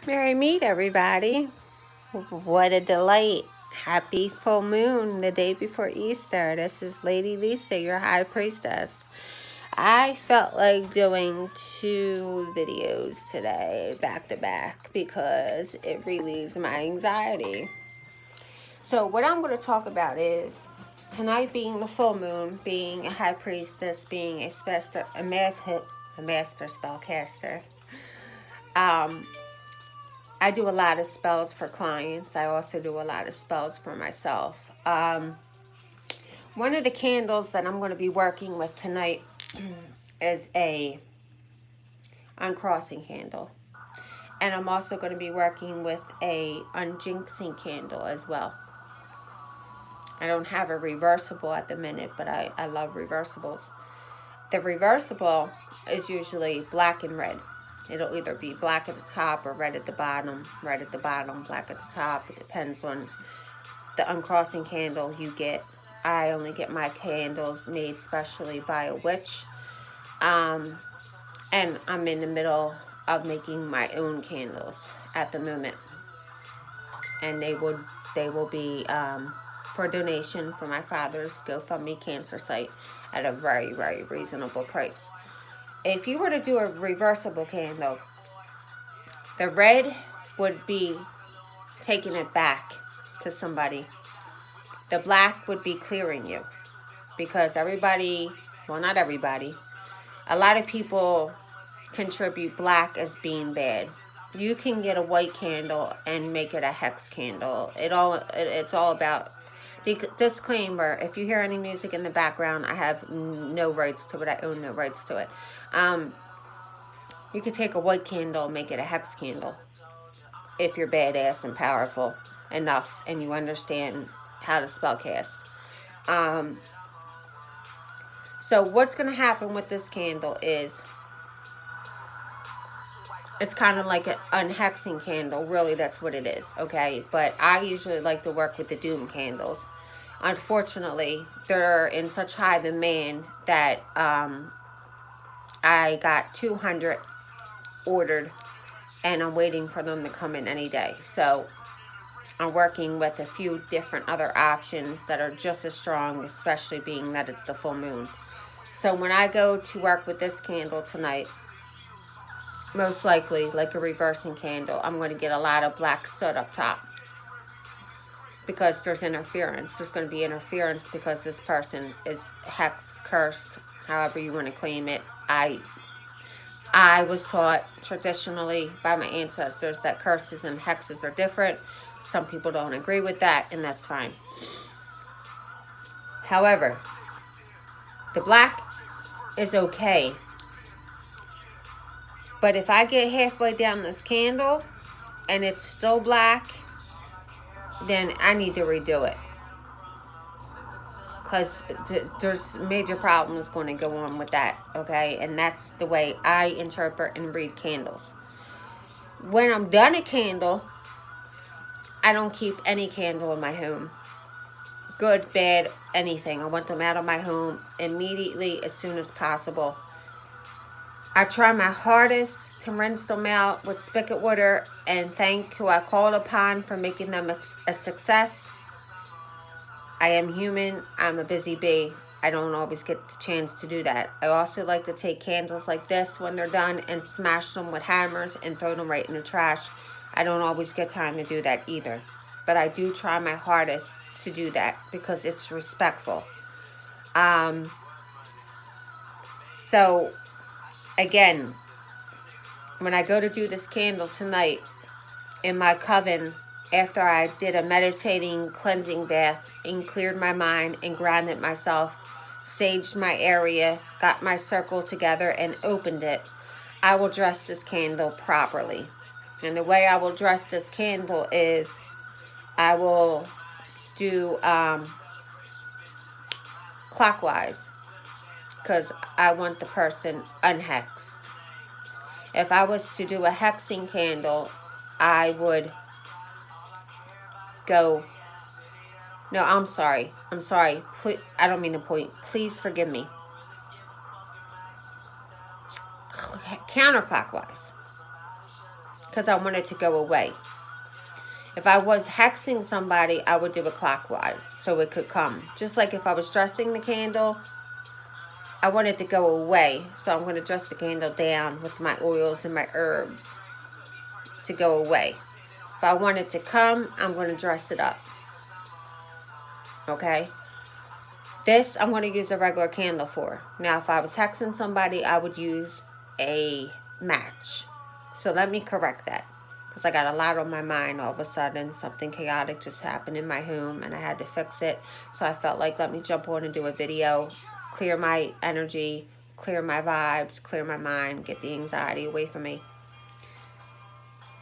Merry meet, everybody. What a delight. Happy full moon the day before Easter. This is Lady Lisa, your high priestess. I felt like doing two videos today, back to back, because it relieves my anxiety. So, what I'm going to talk about is tonight being the full moon, being a high priestess, being a master spellcaster. Um, I do a lot of spells for clients. I also do a lot of spells for myself. One of the candles that I'm going to be working with tonight is a uncrossing candle. And I'm also going to be working with a unjinxing candle as well. I don't have a reversible at the minute, but I love reversibles. The reversible is usually black and red. It'll either be black at the top or red at the bottom. Red at the bottom, black at the top. It depends on the uncrossing candle you get. I only get my candles made specially by a witch. And I'm in the middle of making my own candles at the moment. And they will be for donation for my father's GoFundMe cancer site at a very, very reasonable price. If you were to do a reversible candle, the red would be taking it back to somebody. The black would be clearing you, because everybody, well, not everybody, a lot of people contribute black as being bad. You can get a white candle and make it a hex candle. It's all about the disclaimer. If you hear any music in the background, I have no rights to it. I own no rights to it. You could take a white candle and make it a hex candle if you're badass and powerful enough and you understand how to spellcast. So what's going to happen with this candle is it's kind of like an unhexing candle. Really, that's what it is, okay? But I usually like to work with the doom candles. Unfortunately, they're in such high demand that I got 200 ordered, and I'm waiting for them to come in any day. So I'm working with a few different other options that are just as strong, especially being that it's the full moon. So when I go to work with this candle tonight, most likely, like a reversing candle, I'm going to get a lot of black soot up top, because there's interference. There's going to be interference because this person is hex cursed, however you want to claim it. I was taught traditionally by my ancestors that curses and hexes are different. Some people don't agree with that, and that's fine. However, the black is okay. But if I get halfway down this candle and it's still black, then I need to redo it, because there's major problems going to go on with that, okay? And that's the way I interpret and read candles. When I'm done a candle, I don't keep any candle in my home. Good, bad, anything. I want them out of my home immediately, as soon as possible. I try my hardest to rinse them out with spigot water and thank who I called upon for making them a success. I am human. I'm a busy bee. I don't always get the chance to do that. I also like to take candles like this when they're done and smash them with hammers and throw them right in the trash. I don't always get time to do that either. But I do try my hardest to do that because it's respectful. So, again, when I go to do this candle tonight in my coven, after I did a meditating cleansing bath and cleared my mind and grounded myself, saged my area, got my circle together and opened it, I will dress this candle properly. And the way I will dress this candle is I will do clockwise, because I want the person unhexed. If I was to do a hexing candle, I would go, no, I'm sorry. Please, I don't mean to point. Please forgive me. Counterclockwise. because I want it to go away. If I was hexing somebody, I would do it clockwise so it could come. Just like if I was dressing the candle, I want it to go away. So I'm going to dress the candle down with my oils and my herbs to go away. If I want it to come, I'm going to dress it up. Okay? This I'm going to use a regular candle for. Now, if I was hexing somebody, I would use a match. So let me correct that. Because I got a lot on my mind all of a sudden. Something chaotic just happened in my home and I had to fix it. So I felt like, let me jump on and do a video. Clear my energy, clear my vibes, clear my mind, get the anxiety away from me.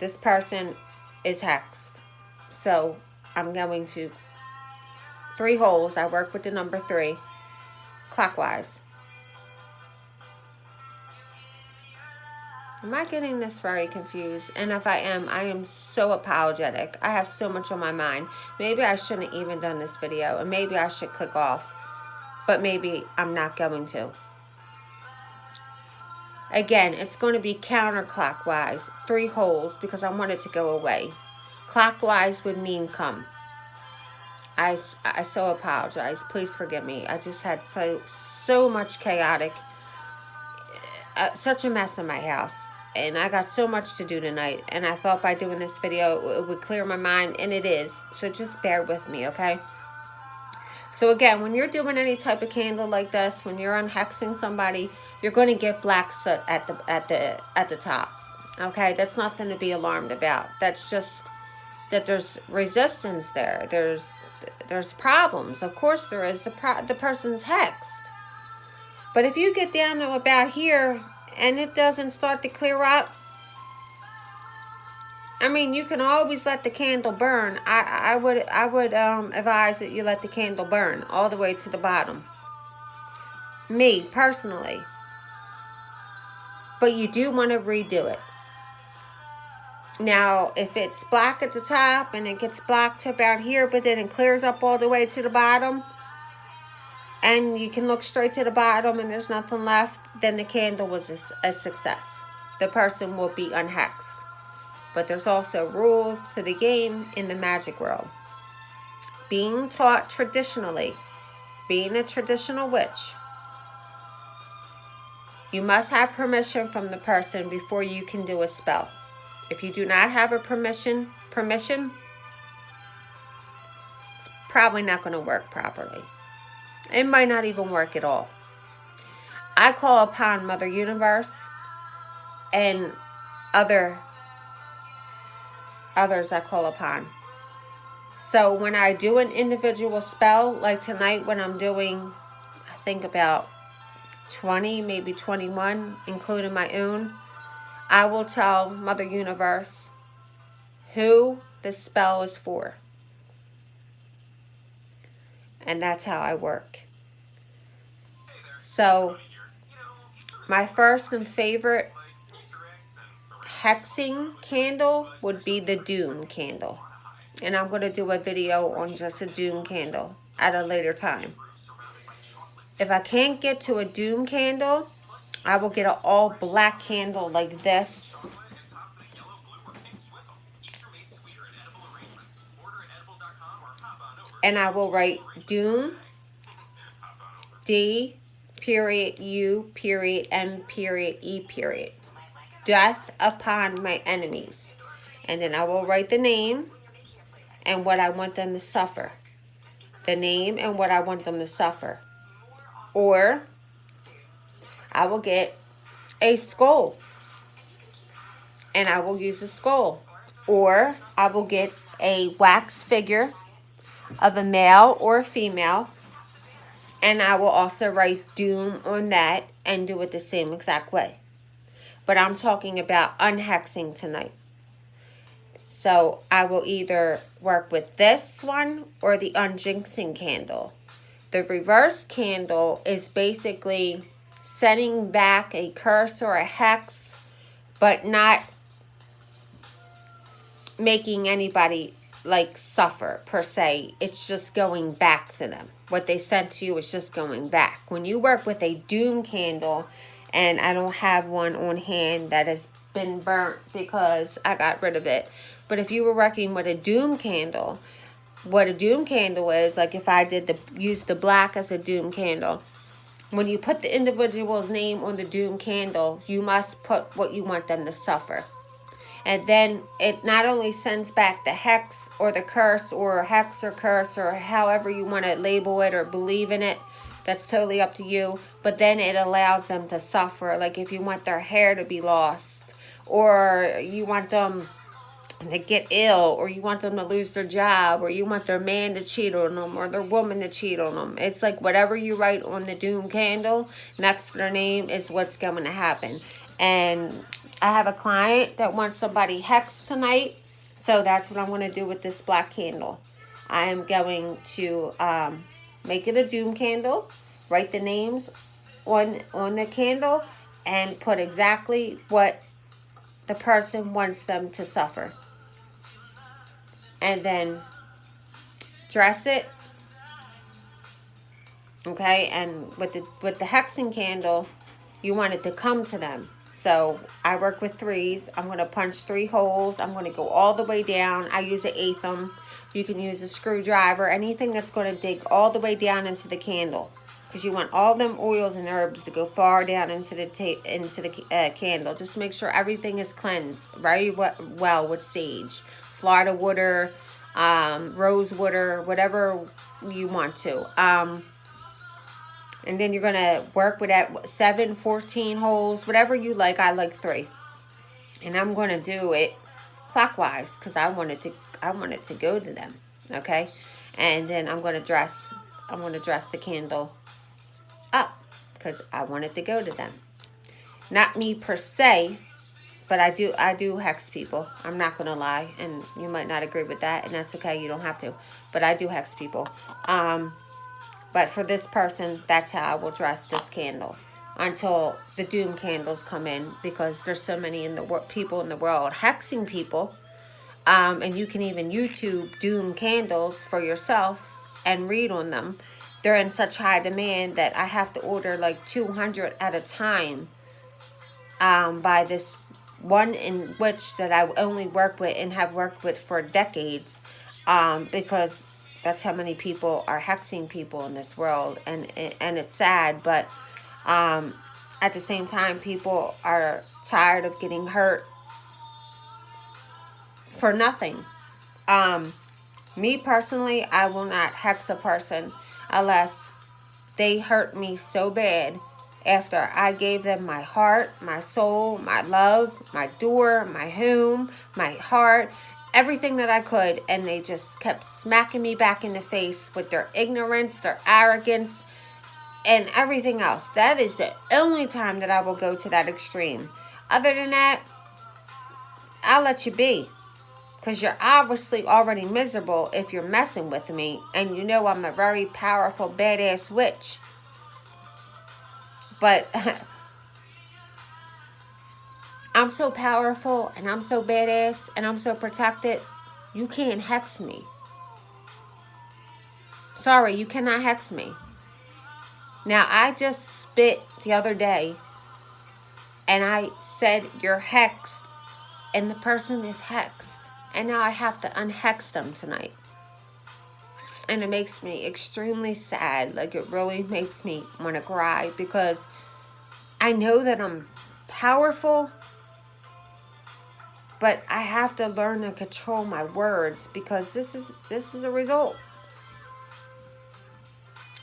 This person is hexed. So I'm going to 3 holes. I work with the number 3 clockwise. Am I getting this very confused? And if I am so apologetic. I have so much on my mind. Maybe I shouldn't have even done this video. And maybe I should click off. But maybe I'm not going to. Again, it's going to be counterclockwise. 3 holes because I want it to go away. Clockwise would mean come. I so apologize. Please forgive me. I just had so much chaotic, such a mess in my house. And I got so much to do tonight. And I thought by doing this video, it would clear my mind. And it is. So just bear with me, okay? So again, when you're doing any type of candle like this, when you're unhexing somebody, you're going to get black soot at the top. Okay? That's nothing to be alarmed about. That's just that there's resistance there. There's problems. Of course there is. The person's hexed. But if you get down to about here and it doesn't start to clear up, I mean, you can always let the candle burn. I would advise that you let the candle burn all the way to the bottom. Me, personally. But you do want to redo it. Now, if it's black at the top and it gets black to about here, but then it clears up all the way to the bottom, and you can look straight to the bottom and there's nothing left, then the candle was a success. The person will be unhexed. But there's also rules to the game in the magic world. Being taught traditionally, being a traditional witch, you must have permission from the person before you can do a spell. If you do not have a permission, it's probably not going to work properly. It might not even work at all. I call upon Mother Universe and others I call upon. So when I do an individual spell, like tonight when I'm doing, I think about 20, maybe 21, including my own, I will tell Mother Universe who the spell is for. And that's how I work. So my first and favorite hexing candle would be the Doom candle. And I'm going to do a video on just a Doom candle at a later time. If I can't get to a Doom candle, I will get an all black candle like this. And I will write Doom, D, period, U, period, M, period, E, period. Death upon my enemies. And then I will write the name and what I want them to suffer. The name and what I want them to suffer. Or I will get a skull and I will use a skull. Or I will get a wax figure of a male or a female, and I will also write Doom on that and do it the same exact way. But I'm talking about unhexing tonight. So I will either work with this one or the unjinxing candle. The reverse candle is basically sending back a curse or a hex, but not making anybody like suffer per se. It's just going back to them. What they sent to you is just going back. When you work with a Doom candle And I don't have one on hand that has been burnt because I got rid of it. But if you were working with a doom candle, what a doom candle is, like if I did use the black as a doom candle, when you put the individual's name on the doom candle, you must put what you want them to suffer. And then it not only sends back the hex or the curse, or hex or curse, or however you want to label it or believe in it, that's totally up to you. But then it allows them to suffer. Like if you want their hair to be lost, or you want them to get ill, or you want them to lose their job, or you want their man to cheat on them, or their woman to cheat on them. It's like whatever you write on the doom candle next to their name is what's going to happen. And I have a client that wants somebody hexed tonight, so that's what I'm going to do with this black candle. I am going to make it a doom candle, write the names on the candle, and put exactly what the person wants them to suffer. And then dress it, okay? And with the hexing candle, you want it to come to them. So I work with 3s. I'm going to punch 3 holes. I'm going to go all the way down. I use an 8th. You can use a screwdriver, anything that's going to dig all the way down into the candle, because you want all them oils and herbs to go far down into the candle. Just make sure everything is cleansed very well with sage, Florida water, rose water, whatever you want to. And then you're going to work with that 7, 14 holes, whatever you like. I like 3. And I'm going to do it clockwise because I want it to go to them, okay? And then I'm going to dress the candle up because I want it to go to them. Not me per se, but I do hex people. I'm not going to lie, and you might not agree with that, and that's okay. You don't have to, but I do hex people. But for this person, that's how I will dress this candle until the doom candles come in, because there's so many people in the world hexing people. And you can even YouTube doom candles for yourself and read on them. They're in such high demand that I have to order like 200 at a time by this one in which that I only work with and have worked with for decades, because that's how many people are hexing people in this world, and it's sad, but at the same time, people are tired of getting hurt for nothing. Me personally, I will not hex a person unless they hurt me so bad after I gave them my heart, my soul, my love, my door, my home, my heart, everything that I could, and they just kept smacking me back in the face with their ignorance, their arrogance, and everything else. That is the only time that I will go to that extreme. Other than that, I'll let you be. Because you're obviously already miserable if you're messing with me. And you know I'm a very powerful, badass witch. But I'm so powerful and I'm so badass and I'm so protected. You can't hex me. Sorry, you cannot hex me. Now, I just spit the other day and I said you're hexed and the person is hexed. And now I have to unhex them tonight. And it makes me extremely sad. Like, it really makes me want to cry, because I know that I'm powerful, but I have to learn to control my words, because this is a result.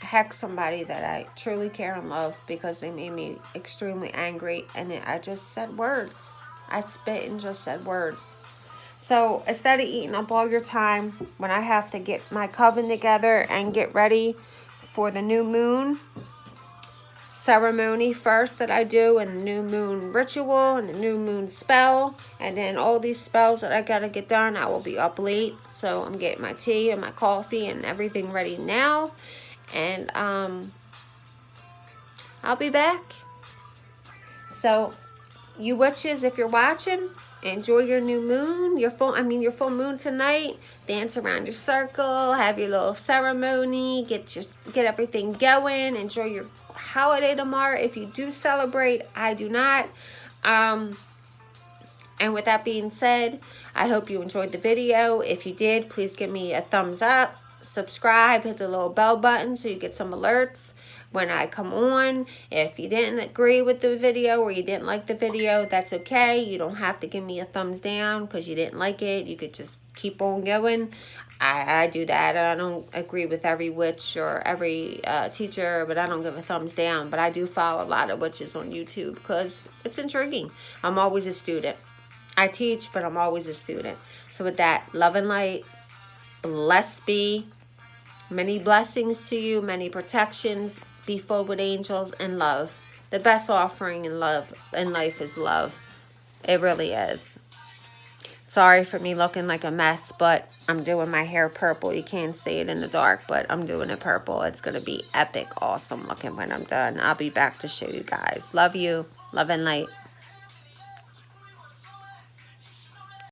I hex somebody that I truly care and love because they made me extremely angry, and I just said words. I spit and just said words. So instead of eating up all your time when I have to get my coven together and get ready for the new moon ceremony first that I do, and the new moon ritual and the new moon spell, and then all these spells that I got to get done, I will be up late. So I'm getting my tea and my coffee and everything ready now. And I'll be back. So you witches, if you're watching, enjoy your new moon, your full moon tonight. Dance around your circle, have your little ceremony, get everything going, enjoy your holiday tomorrow if you do celebrate. I do not. And with that being said, I hope you enjoyed the video. If you did, please give me a thumbs up, subscribe, hit the little bell button so you get some alerts when I come on. If you didn't agree with the video or you didn't like the video, that's okay. You don't have to give me a thumbs down because you didn't like it. You could just keep on going. I do that. I don't agree with every witch or every teacher, but I don't give a thumbs down. But I do follow a lot of witches on YouTube because it's intriguing. I'm always a student. I teach, but I'm always a student. So with that, love and light, blessed be. Many blessings to you, many protections. Be filled with angels and love. The best offering in love in life is love. It really is. Sorry for me looking like a mess, but I'm doing my hair purple. You can't see it in the dark, but I'm doing it purple. It's going to be epic, awesome looking when I'm done. I'll be back to show you guys. Love you. Love and light.